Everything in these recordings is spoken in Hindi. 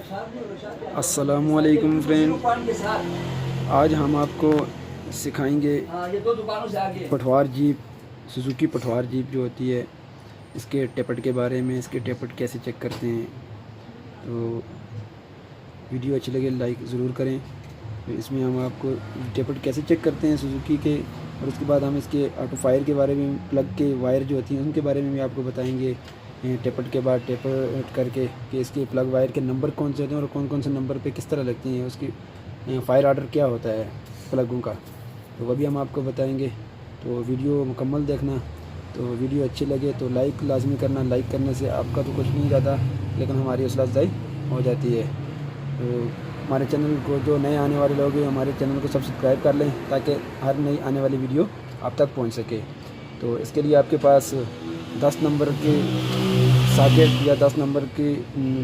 अस्सलामुअलैकुम फ्रेंड, आज हम आपको सिखाएंगे पठवार जीप, सुजुकी पठवार जीप जो होती है, इसके टेपट के बारे में। इसके टेपट कैसे चेक करते हैं। तो वीडियो अच्छी लगे लाइक ज़रूर करें। तो इसमें हम आपको टेपट कैसे चेक करते हैं सुजुकी के, और उसके बाद हम इसके ऑटो फायर के बारे में, प्लग के वायर जो होती हैं उनके बारे में भी आपको बताएंगे। टेपट के बाद टेपट करके कि इसके प्लग वायर के नंबर कौन से होते हैं और कौन कौन से नंबर पे किस तरह लगती हैं, उसकी फायर ऑर्डर क्या होता है प्लगों का, तो वह भी हम आपको बताएंगे। तो वीडियो मुकम्मल देखना। तो वीडियो अच्छी लगे तो लाइक लाजमी करना। लाइक करने से आपका तो कुछ नहीं जाता, लेकिन हमारी हौसला अफजाई हो जाती है। तो हमारे चैनल को जो नए आने वाले लोग हैं, हमारे चैनल को सब्सक्राइब कर लें ताकि हर नई आने वाली वीडियो आप तक पहुंच सके। तो इसके लिए आपके पास 10 नंबर के सॉकेट या 10 नंबर की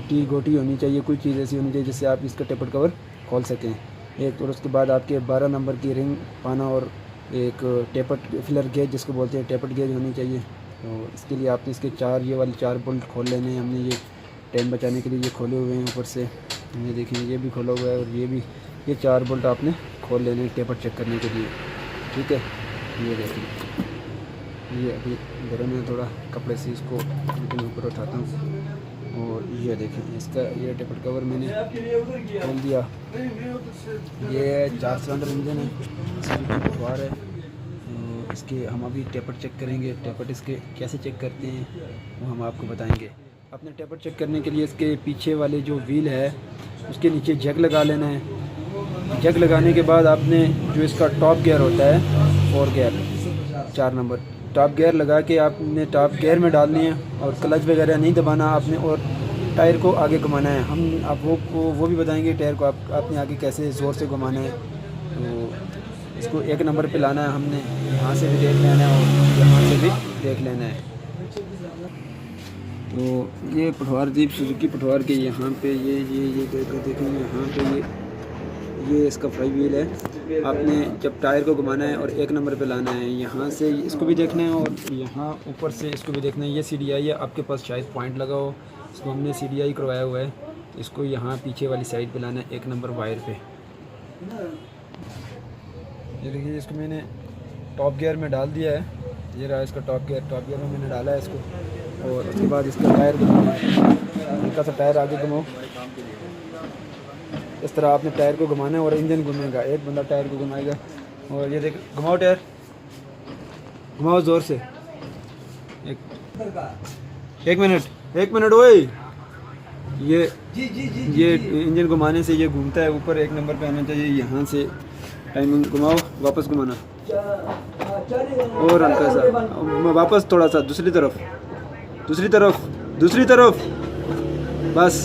टी गोटी होनी चाहिए। कोई चीज़ ऐसी होनी चाहिए जिससे आप इसका टेपट कवर खोल सकें एक। और उसके बाद आपके 12 नंबर की रिंग पाना और एक टेपट फिलर गेज जिसको बोलते हैं टेपट गेज होनी चाहिए। तो इसके लिए आपने इसके ये वाले 4 बोल्ट खोल लेने हैं। हमने ये टाइम बचाने के लिए ये खोले हुए हैं ऊपर से, ये देखें ये भी खोला हुआ है, और ये 4 बोल्ट आपने खोल लेने हैं टेपट चेक करने के लिए। ठीक है, ये देखें, ये अभी गर्म है थोड़ा, कपड़े से इसको लेकिन ऊपर उठाता हूँ। और ये देखें इसका ये टेपट कवर मैंने खोल दिया। ये 4 सिलेंडर इंजन है, इसकी पठवार है। तो इसके हम अभी टेपट चेक करेंगे। टेपट इसके कैसे चेक करते हैं वो हम आपको बताएंगे। अपने टेपट चेक करने के लिए इसके पीछे वाले जो व्हील है उसके नीचे जग लगा लेना है। जग लगाने के बाद आपने जो इसका टॉप गियर होता है 4 गियर 4 नंबर टॉप गियर लगा के आपने टॉप गियर में डालनी है, और क्लच वगैरह नहीं दबाना आपने, और टायर को आगे घुमाना है। हम आपको वो भी बताएंगे टायर को आपने आगे कैसे ज़ोर से घुमाना है। तो इसको 1 नंबर पे लाना है हमने, यहाँ से भी देख लेना है और यहाँ से भी देख लेना है। तो ये पठवार जीप सुजुकी पठवार के यहाँ पे ये देखेंगे, यहाँ पे ये इसका फ्लाई व्हील है। आपने जब टायर को घुमाना है और 1 नंबर पे लाना है, यहाँ से इसको भी देखना है और यहाँ ऊपर से इसको भी देखना है। ये CDI है, आपके पास शायद पॉइंट लगा हो, इसको हमने CDI करवाया हुआ है। इसको यहाँ पीछे वाली साइड पे लाना है 1 नंबर वायर पे। ये देखिए इसको मैंने टॉप गियर में डाल दिया है। ये रहा इसका टॉप गियर में मैंने डाला है इसको। और उसके बाद इसका टायर घुमाना है, हल्का सा टायर आगे घुमाओ। इस तरह आपने टायर को घुमाना है और इंजन घूमेगा, एक बंदा टायर को घुमाएगा। और ये देख, घुमाओ टायर, घुमाओ ज़ोर से। एक मिनट ओए। ये इंजन घुमाने से ये घूमता है, ऊपर 1 नंबर पे आना चाहिए। यहाँ से टाइमिंग घुमाओ, वापस घुमाना और हल्का सा वापस, थोड़ा सा दूसरी तरफ बस।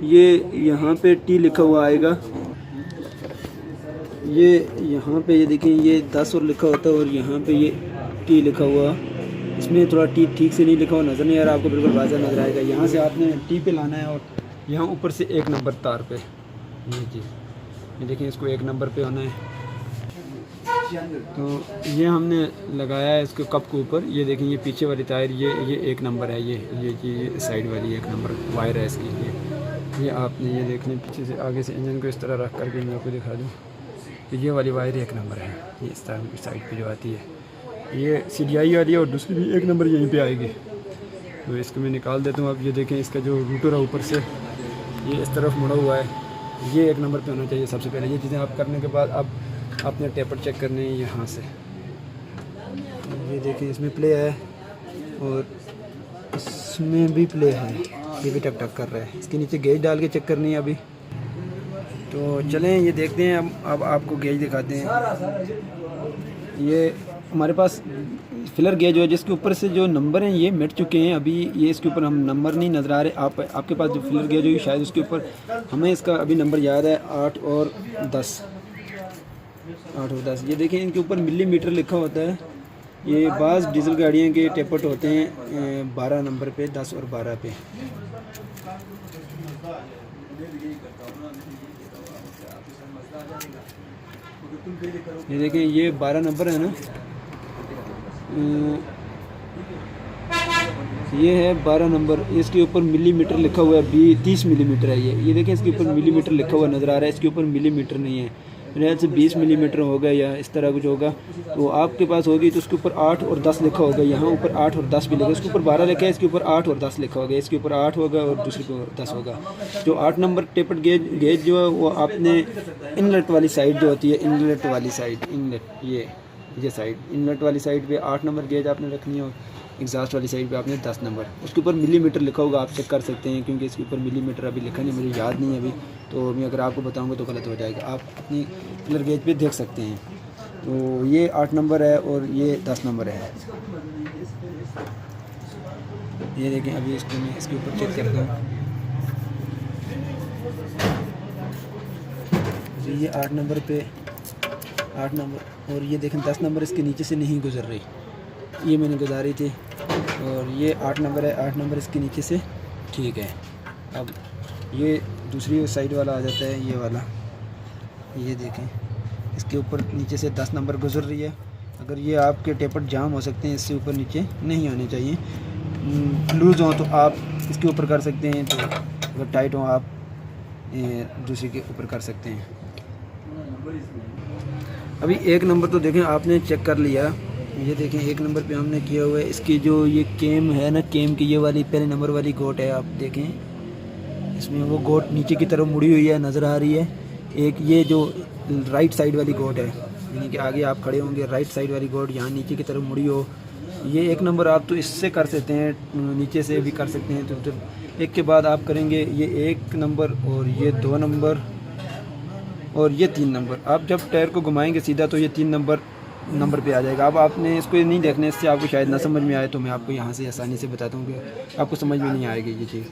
ये यहाँ पे टी लिखा हुआ आएगा। ये यहाँ पे ये देखिए ये 10 और लिखा होता है, और यहाँ पे ये टी लिखा हुआ। इसमें थोड़ा टी ठीक से नहीं लिखा हुआ, नज़र नहीं आ रहा आपको, बिल्कुल वाज़ह नज़र आएगा। यहाँ से आपने टी पे लाना है और यहाँ ऊपर से 1 नंबर तार पे ये चीज़, ये देखिए इसको 1 नंबर पे होना है। तो ये हमने लगाया है इसके कप के ऊपर। ये देखें ये पीछे वाली टायर, ये 1 नंबर है। ये साइड वाली 1 नंबर वायर है इसकी। ये आपने ये देख लें, पीछे से आगे से इंजन को इस तरह रख करके मैं आपको दिखा दूँ कि ये वाली वायर 1 नंबर है। ये इस तरह की साइड पे जो आती है ये CDI आ रही है, और दूसरी भी 1 नंबर यहीं पर आएगी। तो इसको मैं निकाल देता हूँ। अब ये देखें इसका जो रूटर है ऊपर से ये इस तरफ मुड़ा हुआ है, ये 1 नंबर पे होना चाहिए सबसे पहले। ये चीज़ें आप करने के बाद अब आपने टेपट चेक करने हैं यहाँ से। ये देखिए इसमें प्ले है और इसमें भी प्ले है, ये भी टक टक कर रहा है। इसके नीचे गेज डाल के चेक करनी है अभी। तो चलें ये देखते हैं, अब आपको गेज दिखाते हैं। ये हमारे पास फिलर गेज है जिसके ऊपर से जो नंबर हैं ये मिट चुके हैं। अभी ये इसके ऊपर हम नंबर नहीं नज़र आ रहे। आपके पास जो फिलर गेज है शायद उसके ऊपर हमें इसका अभी नंबर याद है 8 और 10। ये देखें इनके ऊपर मिलीमीटर लिखा होता है। ये बाज़ डीजल गाड़ियों के टेपट होते हैं 12 नंबर पे, 10 और 12 पे। ये देखें ये 12 नंबर है ना, ये है 12 नंबर, इसके ऊपर मिलीमीटर लिखा हुआ है, 30 मिलीमीटर है ये देखें, इसके ऊपर मिलीमीटर लिखा हुआ नज़र आ रहा है, इसके ऊपर मिलीमीटर नहीं है, मेरे ख्याल से 20 मिलीमीटर होगा या इस तरह कुछ होगा। तो आपके पास होगी तो उसके ऊपर 8 और 10 लिखा होगा, यहाँ ऊपर 8 और 10 भी लिखा है, इसके ऊपर 12 लिखा है, इसके ऊपर 8 और 10 लिखा होगा, इसके ऊपर 8 होगा और दूसरे पे 10 होगा। जो 8 नंबर टेपर्ड गेज जो है वो आपने इनलेट वाली साइड जो होती है, इनलेट वाली साइड, इनलेट ये साइड, इनलेट वाली साइड पे 8 नंबर गेज आपने रखनी है, एग्जॉस्ट वाली साइड पे आपने 10 नंबर, उसके ऊपर मिलीमीटर लिखा होगा, आप चेक कर सकते हैं, क्योंकि इसके ऊपर मिलीमीटर अभी लिखा नहीं, मुझे याद नहीं है अभी, तो मैं अगर आपको बताऊंगा तो गलत हो जाएगा, आप अपनी फिलर गेज पे देख सकते हैं। तो ये 8 नंबर है और ये 10 नंबर है, ये देखें। अभी इसको मैं इसके ऊपर चेक करता हूँ, ये 8 नंबर पे 8 नंबर, और ये देखें 10 नंबर इसके नीचे से नहीं गुजर रही, ये मैंने गुजारी थी, और ये 8 नंबर है, 8 नंबर इसके नीचे से ठीक है। अब ये दूसरी साइड वाला आ जाता है, ये वाला, ये देखें इसके ऊपर नीचे से 10 नंबर गुजर रही है। अगर ये आपके टेपर जाम हो सकते हैं, इससे ऊपर नीचे नहीं आने चाहिए, लूज़ हो तो आप इसके ऊपर कर सकते हैं, तो अगर टाइट हो आप दूसरे के ऊपर कर सकते हैं। अभी 1 नंबर तो देखें आपने चेक कर लिया, ये देखें 1 नंबर पे हमने किया हुआ है, इसकी जो ये केम है ना, केम की ये वाली पहले नंबर वाली गोट है, आप देखें इसमें वो गोट नीचे की तरफ मुड़ी हुई है, नज़र आ रही है। एक ये जो राइट साइड वाली गोट है, यानी कि आगे आप खड़े होंगे, राइट साइड वाली गोट यहाँ नीचे की तरफ मुड़ी हो, ये 1 नंबर आप तो इससे कर सकते हैं, नीचे से भी कर सकते हैं। तो एक के बाद आप करेंगे ये 1 नंबर और ये 2 नंबर और ये 3 नंबर। आप जब टायर को घुमाएंगे सीधा तो ये 3 नंबर पे आ जाएगा। अब आपने इसको नहीं देखने, इससे आपको शायद ना समझ में आए, तो मैं आपको यहाँ से आसानी से बताता हूँ कि आपको समझ में नहीं आएगी ये चीज़।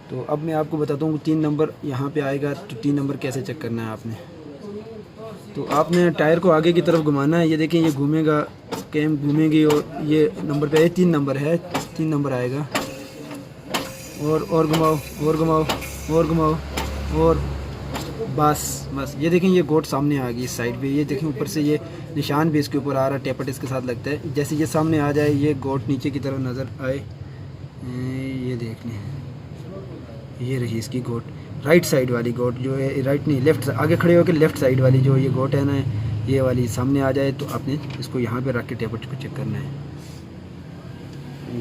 तो अब मैं आपको बताता हूँ 3 नंबर यहाँ पे आएगा, तो 3 नंबर कैसे चेक करना है आपने। तो आपने टायर को आगे की तरफ घुमाना है, ये देखें ये घूमेगा, कैम घूमेगी, और ये नंबर पे 3 नंबर है, 3 नंबर आएगा, और घुमाओ और घुमाओ और घुमाओ, और बस ये देखें ये गोट सामने आ गई इस साइड पे, ये देखें ऊपर से ये निशान भी इसके ऊपर आ रहा है, टेपट इसके साथ लगता है। जैसे ये सामने आ जाए, ये गोट नीचे की तरफ नज़र आए, ये देख लें, ये रही इसकी गोट, राइट साइड वाली गोट जो है, राइट नहीं लेफ़्ट, आगे खड़े होकर लेफ़्ट साइड वाली जो ये गोट है ना, ये वाली सामने आ जाए, तो आपने इसको यहाँ पर रख के टेपट को चेक करना है।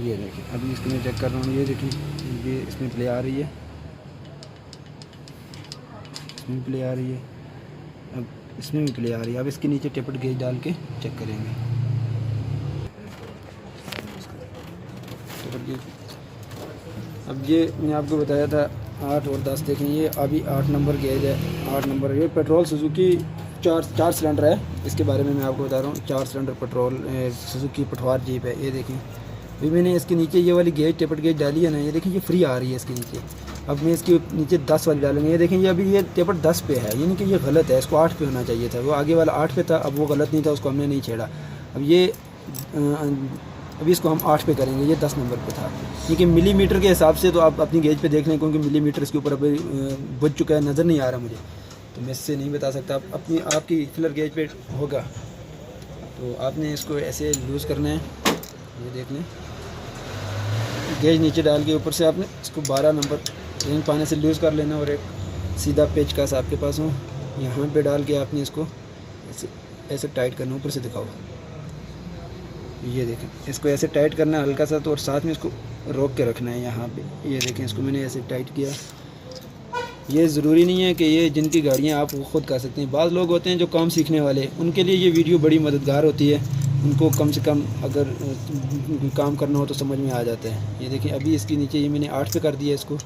ये देखें अभी इसको मैं चेक कर रहा हूँ, ये देखें ये इसमें प्ले आ रही है, इसमें प्ले आ रही है, अब इसमें भी प्ले आ रही है। अब इसके नीचे टेपट गेज डाल के चेक करेंगे। टेपट गेज, अब ये मैंने आपको बताया था 8 और 10, देखें ये अभी 8 नंबर गेज है, 8 नंबर, ये पेट्रोल सुजुकी 4 सिलेंडर है, इसके बारे में मैं आपको बता रहा हूँ। 4 सिलेंडर पेट्रोल सुजुकी पठवार जीप है। ये देखें अभी मैंने इसके नीचे ये वाली गेज टेपट गेज डाली है ना, ये देखें ये फ्री आ रही है इसके नीचे। अब मैं इसके नीचे 10 वाली डालूंगा, ये देखें ये अभी ये टेपट 10 पे है, यानी कि ये गलत है, इसको 8 पे होना चाहिए था, वो आगे वाला 8 पे था, अब वो गलत नहीं था, उसको हमने नहीं छेड़ा। अब ये अभी इसको हम 8 पे करेंगे, ये 10 नंबर पे था, क्योंकि मिलीमीटर के हिसाब से तो आप अपनी गेज पे देख लें, क्योंकि मिलीमीटर इसके ऊपर अभी बुझ चुका है, नज़र नहीं आ रहा मुझे, तो मैं इससे नहीं बता सकता। अपनी आपकी फिलर गेज पे होगा तो आपने इसको ऐसे लूज़ करना है, ये देख लें, गेज नीचे डाल के ऊपर से आपने इसको 12 नंबर रिंग पाने से लूज़ कर लेना, और एक सीधा पेचकस आपके पास हो, यहाँ पे डाल के आपने इसको ऐसे टाइट करना, ऊपर से दिखाओ, ये देखें इसको ऐसे टाइट करना है हल्का सा, तो और साथ में इसको रोक के रखना है यहाँ पे। ये देखें इसको मैंने ऐसे टाइट किया। ये ज़रूरी नहीं है कि ये जिनकी गाड़ियाँ आप वो ख़ुद कर सकते हैं, बाज़ लोग होते हैं जो काम सीखने वाले, उनके लिए ये वीडियो बड़ी मददगार होती है, उनको कम से कम अगर काम करना हो तो समझ में आ जाता है। ये देखिए अभी इसके नीचे ये मैंने 8 पे कर दिया इसको,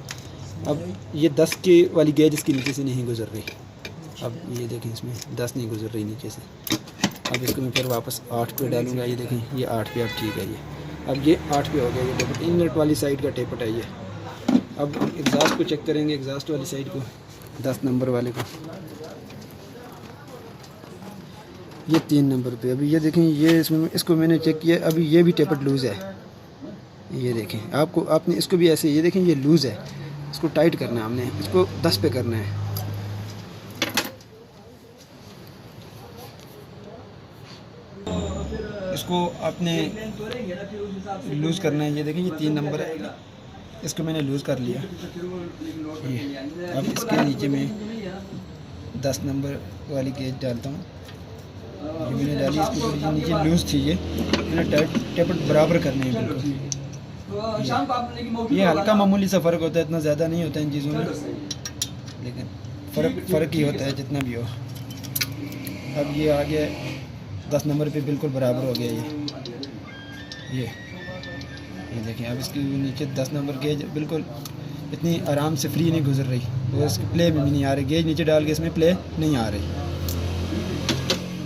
अब ये 10 की वाली गेज इसके नीचे से नहीं गुजर रही, अब ये देखें इसमें 10 नहीं गुजर रही नीचे से। अब इसको मैं फिर वापस 8 पे डालूँगा, ये देखें ये 8 पे, अब ठीक है, ये 8 पे हो गया। ये टेपट इनलेट वाली साइड का टेपट है ये। अब हम एग्जॉस्ट को चेक करेंगे, एग्जॉस्ट वाली साइड को, 10 नंबर वाले को, ये 3 नंबर पे। अभी ये देखें ये इसमें इसको मैंने चेक किया, अभी ये भी टेपट लूज़ है, ये देखें आपने इसको भी ऐसे, ये देखें ये लूज़ है, इसको टाइट करना है हमने, इसको 10 पे करना है। इसको आपने लूज़ करना है। ये देखिए ये 3 नंबर है, इसको मैंने लूज़ कर लिया। ये अब इसके नीचे में 10 नंबर वाली गेज डालता हूँ। ये मैंने डाली, इसकी थोड़ी नीचे लूज़ थी, ये मैंने टेपर बराबर करने हैं बिल्कुल। ये हल्का मामूली सा फ़र्क होता है, इतना ज़्यादा नहीं होता इन चीज़ों में, लेकिन फ़र्क ही होता है जितना भी हो। अब ये आ गया 10 नंबर पे बिल्कुल बराबर हो गया ये देखिए। अब इसके नीचे 10 नंबर गेज बिल्कुल इतनी आराम से फ्री नहीं गुजर रही, और इसके प्ले में भी नहीं आ रही। गेज नीचे डाल के इसमें प्ले नहीं आ रही।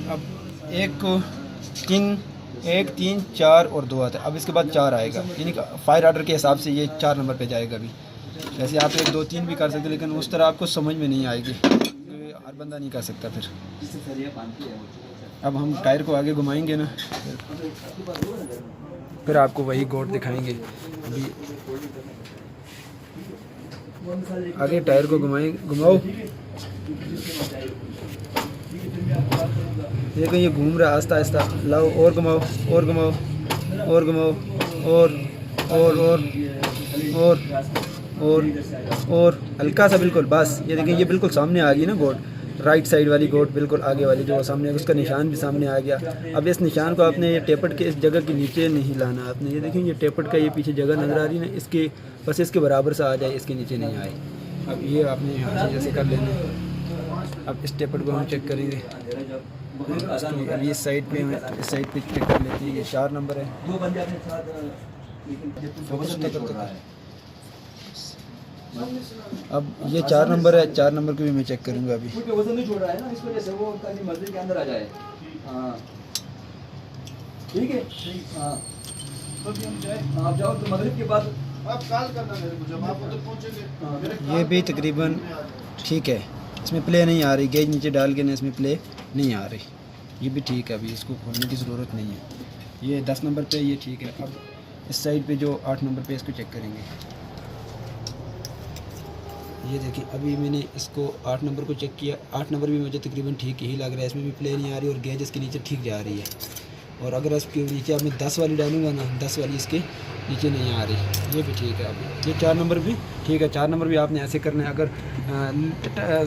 अब 1 3 4 और 2 आता है। अब इसके बाद 4 आएगा, यानी कि फायर ऑर्डर के हिसाब से ये 4 नंबर पे जाएगा। अभी वैसे आप 1 2 3 भी कर सकते, लेकिन उस तरह आपको समझ में नहीं आएगी, हर बंदा नहीं कर सकता। फिर अब हम टायर को आगे घुमाएंगे ना, फिर आपको वही गोट दिखाएंगे। अभी आगे टायर को घुमाओ। देखो ये घूम रहा है आहिस्ता आहिस्ता। लाओ और घुमाओ और घुमाओ और घुमाओ और हल्का सा बिल्कुल, बस ये देखिए ये बिल्कुल सामने आ गई ना गोट, राइट साइड वाली गोट बिल्कुल आगे वाली जो सामने, उसका निशान भी सामने आ गया। अब इस निशान को आपने ये टेपट के इस जगह के नीचे नहीं लाना आपने। ये देखिए ये टेपट का ये पीछे जगह नज़र आ रही है ना, इसके बस इसके बराबर सा आ जाए, इसके नीचे नहीं आए। अब ये आपने यहाँ से जैसे कर लेना। अब इस टेपट को हम चेक करेंगे। अब इस साइड पे चेक कर लेते हैं। ये 4 नंबर है। अब ये 4 नंबर है, 4 नंबर को भी मैं चेक करूँगा अभी। वजन नहीं छोड़ रहा है ना, इसको जैसे वो मर्जी के अंदर आ जाए। हाँ ठीक है। हाँ आप जाओ तो मगरिब के बाद आप कॉल करना मेरे को, जब आप उधर पहुँचेंगे। ये भी तकरीबन ठीक है, इसमें प्ले नहीं आ रही। गेज नीचे डाल के ना इसमें प्ले नहीं आ रही। ये भी ठीक है, अभी इसको खोलने की ज़रूरत नहीं है। ये 10 नंबर पे ये ठीक है। अब इस साइड पे जो 8 नंबर पे इसको चेक करेंगे। ये देखिए अभी मैंने इसको 8 नंबर को चेक किया। 8 नंबर भी मुझे तकरीबन ठीक ही लग रहा है, इसमें भी प्ले नहीं आ रही और गेज इसके नीचे ठीक जा रही है। और अगर इसके नीचे अब मैं 10 वाली डालूंगा ना, 10 वाली इसके नीचे नहीं आ रही। ये भी ठीक है। अभी ये 4 नंबर भी ठीक है। 4 नंबर भी आपने ऐसे करना है। अगर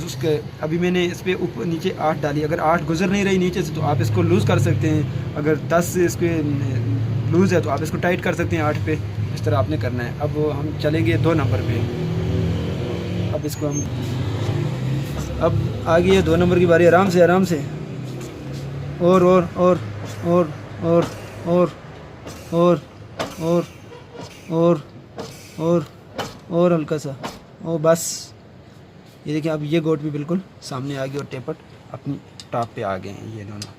उसके अभी मैंने इस पर ऊपर नीचे 8 डाली, अगर 8 गुजर नहीं रही नीचे से तो आप इसको लूज़ कर सकते हैं। अगर 10 इस पर लूज़ है तो आप इसको टाइट कर सकते हैं 8 पे। इस तरह आपने करना है। अब हम चलेंगे 2 नंबर पे। अब इसको हम आ गई है 2 नंबर की बारी। आराम से और हल्का सा और बस। ये देखिए अब ये गोट भी बिल्कुल सामने आ गई और टेपट अपनी टॉप पे आ गए हैं ये दोनों।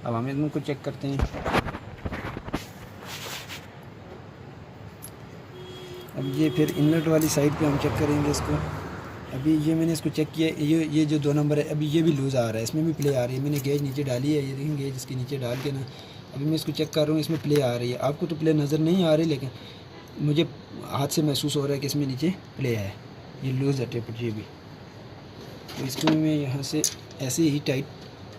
अब हम इनको चेक करते हैं। अब ये फिर इनलेट वाली साइड पे हम चेक करेंगे इसको। अभी ये मैंने इसको चेक किया, ये जो 2 नंबर है अभी ये भी लूज़ आ रहा है, इसमें भी प्ले आ रही है। मैंने गेज नीचे डाली है, ये देखें गेज इसके नीचे डाल के ना अभी मैं इसको चेक कर रहा हूँ, इसमें प्ले आ रही है। आपको तो प्ले नज़र नहीं आ रही, लेकिन मुझे हाथ से महसूस हो रहा है कि इसमें नीचे प्ले है। ये लूज़ है टेपट ये भी। तो इसको मैं यहाँ से ऐसे ही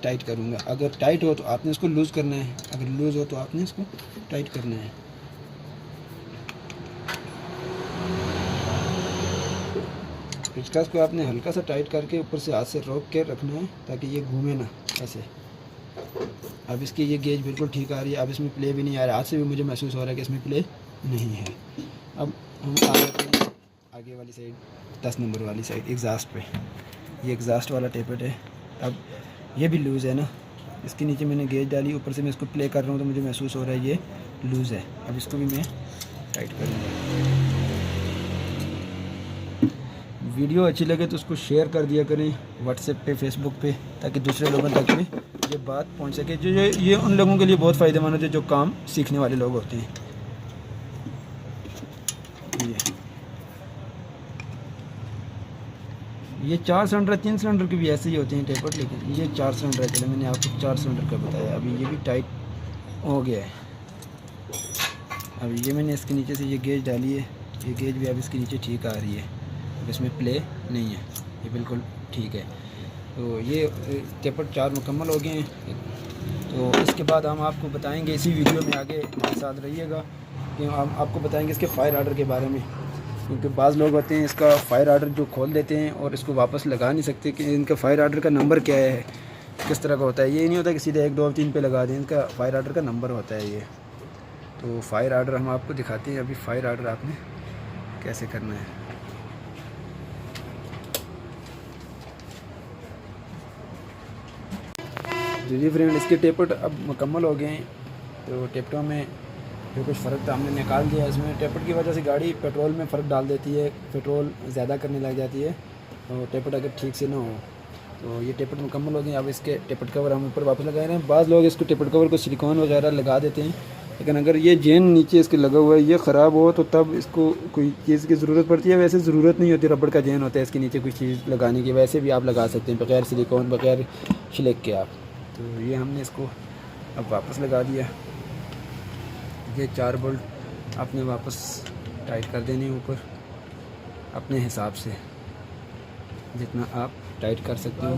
टाइट करूँगा। अगर टाइट हो तो आपने इसको लूज़ करना है, अगर लूज़ हो तो आपने इसको टाइट करना है। पेचकस को आपने हल्का सा टाइट करके ऊपर से हाथ से रोक के रखना है ताकि ये घूमे ना ऐसे। अब इसकी ये गेज बिल्कुल ठीक आ रही है। अब इसमें प्ले भी नहीं आ रहा, हाथ से भी मुझे महसूस हो रहा है कि इसमें प्ले नहीं है। अब हम आगे वाली साइड 10 नंबर वाली साइड एग्जास्ट पे, ये एग्जास्ट वाला टेपट है। अब ये भी लूज़ है ना, इसके नीचे मैंने गेज डाली, ऊपर से मैं इसको प्ले कर रहा हूँ तो मुझे महसूस हो रहा है ये लूज़ है। अब इसको भी मैं टाइट करूँगा। वीडियो अच्छी लगे तो उसको शेयर कर दिया करें व्हाट्सएप पे, फेसबुक पे, ताकि दूसरे लोगों तक भी ये बात पहुंच सके। जो ये उन लोगों के लिए बहुत फ़ायदेमंद होते हैं जो काम सीखने वाले लोग होते हैं। ये 4 सिलेंडर 3 सिलेंडर के भी ऐसे ही होते हैं टेपट, लेकिन ये 4 सिलेंडर है। चलो मैंने आपको 4 सिलेंडर का बताया। अभी ये भी टाइट हो गया है। अभी ये मैंने इसके नीचे से ये गेज डाली है, ये गेज भी अब इसके नीचे ठीक आ रही है। अब इसमें प्ले नहीं है, ये बिल्कुल ठीक है। तो ये टेपट 4 मुकम्मल हो गए हैं। तो इसके बाद हम आपको बताएंगे इसी वीडियो में, आगे हमारे साथ रहिएगा कि हम आपको बताएंगे इसके फ़ायर आर्डर के बारे में। क्योंकि बाज़ लोग होते हैं इसका फ़ायर आर्डर जो खोल देते हैं और इसको वापस लगा नहीं सकते कि इनका फ़ायर आर्डर का नंबर क्या है, किस तरह का होता है। ये नहीं होता कि सीधे 1 2 3 पे लगा दें, इनका फ़ायर आर्डर का नंबर होता है ये। तो फ़ायर आर्डर हम आपको दिखाते हैं अभी। फ़ायर आर्डर आपने कैसे करना है। जी फ्रेंड, इसके टेपट अब मुकम्मल हो गए हैं। तो टेपटों में जो कुछ फ़र्क था हमने निकाल दिया। इसमें टेपट की वजह से गाड़ी पेट्रोल में फ़र्क डाल देती है, पेट्रोल ज़्यादा करने लग जाती है और टेपट अगर ठीक से ना हो। तो ये टेपट मुकम्मल हो गए। अब इसके टेपट कवर हम ऊपर वापस लगा रहे हैं। बाज़ लोग इसको टेपट कवर को सिलिकॉन वगैरह लगा देते हैं, लेकिन अगर ये जेन नीचे इसके लगा हुआ है ये ख़राब हो तो तब इसको कोई चीज़ की ज़रूरत पड़ती है। वैसे ज़रूरत नहीं होती, रबड़ का जेन होता है इसके नीचे कोई चीज़ लगाने की। वैसे भी आप लगा सकते हैं बग़ैर सिलिकॉन, बग़ैर छिलक के आप। तो ये हमने इसको अब वापस लगा दिया। ये 4 बोल्ट आपने वापस टाइट कर देने ऊपर अपने हिसाब से, जितना आप टाइट कर सकते हो।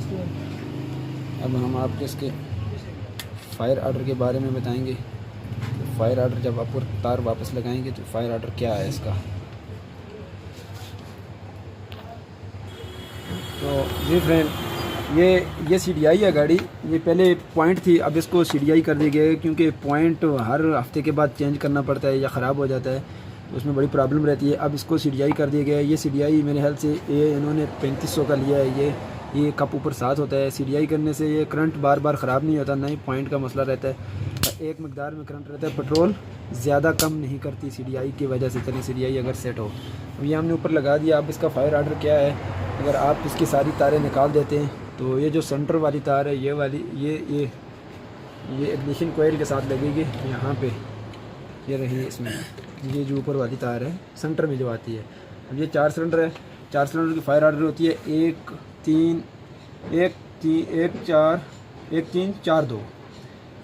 अब हम आपको इसके फ़ायर आर्डर के बारे में बताएंगे। तो फ़ायर आर्डर जब आप तार वापस लगाएंगे तो फ़ायर आर्डर क्या है इसका। तो जी फ्रेंड, ये CDI है गाड़ी। ये पहले पॉइंट थी, अब इसको CDI कर दिया गया है क्योंकि पॉइंट हर हफ्ते के बाद चेंज करना पड़ता है या ख़राब हो जाता है, तो उसमें बड़ी प्रॉब्लम रहती है। अब इसको CDI कर दिया गया है। ये CDI मेरे ख्याल से ये इन्होंने 3500 का लिया है। ये कप ऊपर साथ होता है। CDI करने से ये करंट बार बार ख़राब नहीं होता, ना ही पॉइंट का मसला रहता है। एक मकदार में करंट रहता है। पेट्रोल ज़्यादा कम नहीं करती CDI की वजह से, चलिए CDI अगर सेट हो। अब ये हमने ऊपर लगा दिया। अब इसका फ़ायर आर्डर क्या है, अगर आप इसकी सारी तारें निकाल देते हैं तो ये जो सेंटर वाली तार है, ये वाली, ये इग्निशन कोयल के साथ लगेगी यहाँ पे। ये रही है इसमें, ये जो ऊपर वाली तार है सेंटर में जो आती है। अब ये 4 सिलेंडर है। 4 सिलेंडर की फ़ायर आर्डर होती है 1 3 1 4 1 3 4 2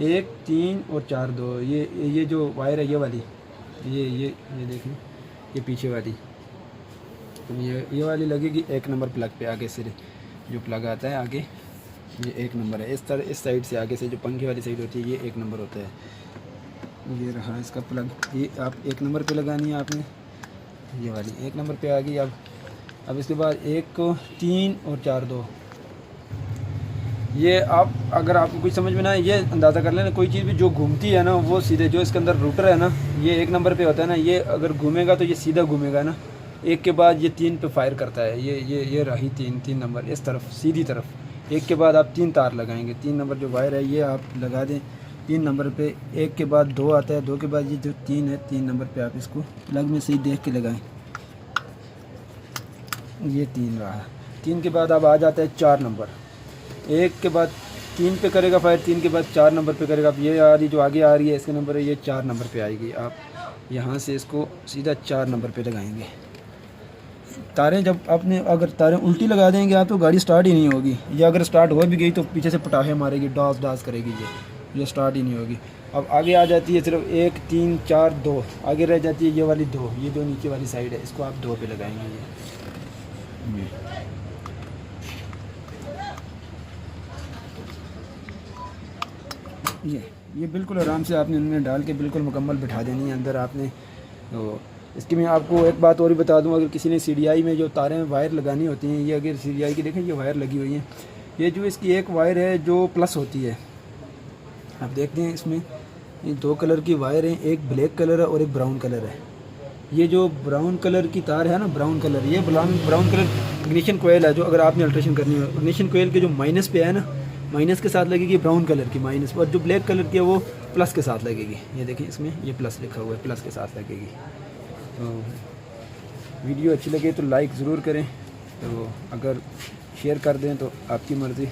1 3 और 4 2। ये जो वायर है ये वाली, ये देखें, ये पीछे वाली, ये वाली लगेगी 1 नंबर प्लग पे। आगे से जो प्लग आता है आगे, ये 1 नंबर है। इस तरह इस साइड से आगे से जो पंखे वाली साइड होती है ये 1 नंबर होता है। ये रहा इसका प्लग, ये आप 1 नंबर पे लगानी है आपने। ये वाली 1 नंबर पे आ गई। अब इसके बाद 1 3 और 4 2। ये आप अगर आपको कुछ समझ में ना आए, ये अंदाज़ा कर लेना, कोई चीज़ भी जो घूमती है ना वो सीधे, जो इसके अंदर रूटर है ना ये 1 नंबर पे होता है ना, ये अगर घूमेगा तो ये सीधा घूमेगा ना, 1 के बाद ये 3 पे फायर करता है। ये रही 3 नंबर इस तरफ सीधी तरफ। 1 के बाद आप 3 तार लगाएंगे। 3 नंबर जो वायर है ये आप लगा दें 3 नंबर पे। 1 के बाद 2 आता है, 2 के बाद ये जो 3 है, 3 नंबर पे आप इसको प्लग में सही देख के लगाएं। ये 3 रहा। 3 के बाद अब आ जाता है 4 नंबर। 1 के बाद 3 पे करेगा फायर, 3 के बाद 4 नंबर पे करेगा। अब ये आ रही जो आगे आ रही है इसके नंबर है, ये 4 नंबर पे आएगी। आप यहाँ से इसको सीधा 4 नंबर पे लगाएंगे। तारें जब आपने अगर तारें उल्टी लगा देंगे आप तो गाड़ी स्टार्ट ही नहीं होगी, या अगर स्टार्ट हो भी गई तो पीछे से पटाखे मारेगी, डास करेगी, ये स्टार्ट ही नहीं होगी। अब आगे आ जाती है सिर्फ 1 3 4 2, आगे रह जाती है ये वाली 2, ये जो नीचे वाली साइड है इसको आप 2 पे लगाएंगे। ये बिल्कुल आराम से आपने इनमें डाल के बिल्कुल मुकम्मल बिठा देनी है अंदर आपने। तो इसकी मैं आपको एक बात और भी बता दूं, अगर किसी ने CDI में जो तारें वायर लगानी होती हैं, ये अगर CDI की देखें ये वायर लगी हुई है, ये जो इसकी एक वायर है जो प्लस होती है, आप देखते हैं इसमें ये 2 कलर की वायर हैं, एक ब्लैक कलर है और एक ब्राउन कलर है। ये जो ब्राउन कलर की तार है ना, ब्राउन कलर, ये ब्राउन कलर इग्निशन कोयल है। जो अगर आपने अल्ट्रेशन करनी हो, इग्निशन कोयल के जो माइनस पे है ना, माइनस के साथ लगेगी ब्राउन कलर की माइनस, और जो ब्लैक कलर की है वो प्लस के साथ लगेगी। ये देखिए इसमें ये प्लस लिखा हुआ है, प्लस के साथ लगेगी। तो वीडियो अच्छी लगे तो लाइक ज़रूर करें, तो अगर शेयर कर दें तो आपकी मर्ज़ी।